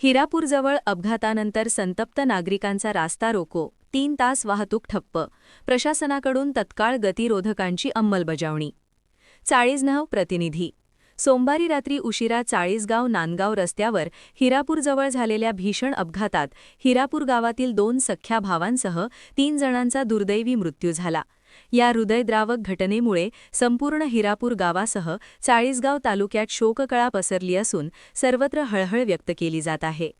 हिरापूरजवळ अपघातानंतर संतप्त नागरिकांचा रास्ता रोको, 3 तास वाहतूक ठप्प, प्रशासनाकडून तत्काळ गतिरोधकांची अंमलबजावणी. चाळीसगाव प्रतिनिधी. सोमवारी रात्री उशिरा चाळीसगाव नांदगाव रस्त्यावर हिरापूरजवळ झालेल्या भीषण अपघातात हिरापूर गावातील 2 सख्ख्या भावांसह 3 जणांचा दुर्दैवी मृत्यू झाला. या हृदयद्रावक घटनेमुळे संपूर्ण हिरापूर गावासह चाळीसगाव तालुक्यात शोककळा पसरली असून सर्वत्र हळहळ व्यक्त केली जात आहे.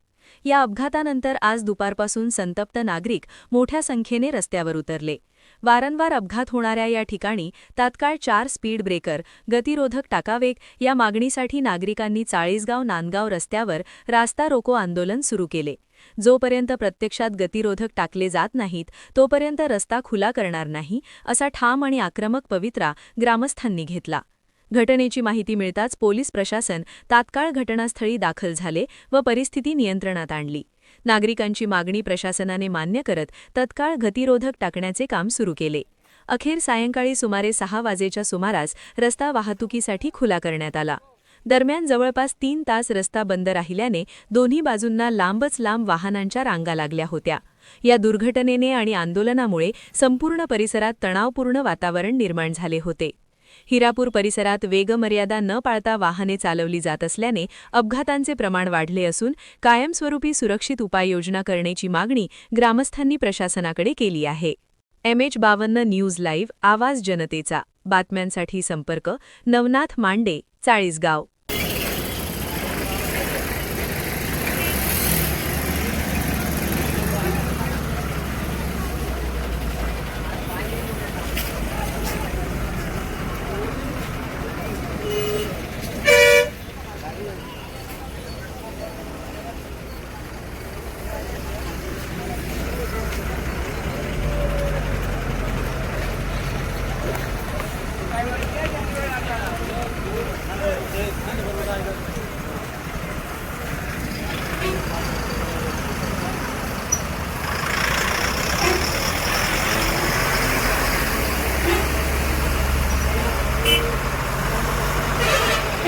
या अपघातानंतर आज दुपारपासून संतप्त नागरिक मोठ्या संख्येने रस्त्यावर उतरले. वारंवार अपघात होणाऱ्या या ठिकाणी तात्काळ 4 स्पीड ब्रेकर, गतिरोधक टाकावेत या मागणीसाठी नागरिकांनी चाळीसगाव नांदगाव रस्त्यावर रास्ता रोको आंदोलन सुरू केले. जोपर्यंत प्रत्यक्षात गतिरोधक टाकले जात नाहीत तोपर्यंत रस्ता खुला करणार नाही, असा ठाम आणि आक्रमक पवित्रा ग्रामस्थांनी घेतला. घटनेची माहिती मिळताच पोलीस प्रशासन तात्काळ घटनास्थळी दाखल झाले व परिस्थिती नियंत्रणात आणली. नागरिकांची मागणी प्रशासनाने मान्य करत तत्काळ गतिरोधक टाकण्याचे काम सुरू केले. अखेर सायंकाळी सुमारे 6 वाजेच्या सुमारास रस्ता वाहतुकीसाठी खुला करण्यात आला. दरम्यान जवळपास 3 तास रस्ता बंद राहिल्याने दोन्ही बाजूंना लांबच लांब वाहनांच्या रांगा लागल्या होत्या. या दुर्घटनेने आणि आंदोलनामुळे संपूर्ण परिसरात तणावपूर्ण वातावरण निर्माण झाले होते. हिरापूर परिसरात वेगमर्यादा न पाळता वाहने चालवली जात असल्याने अपघातांचे प्रमाण वाढले असून कायमस्वरूपी सुरक्षित उपाययोजना करण्याची मागणी ग्रामस्थांनी प्रशासनाकडे केली आहे. MH52 न्यूज लाईव्ह आवाज जनतेचा. बातम्यांसाठी संपर्क नवनाथ मांडे, चाळीसगाव. Hadi bakalım.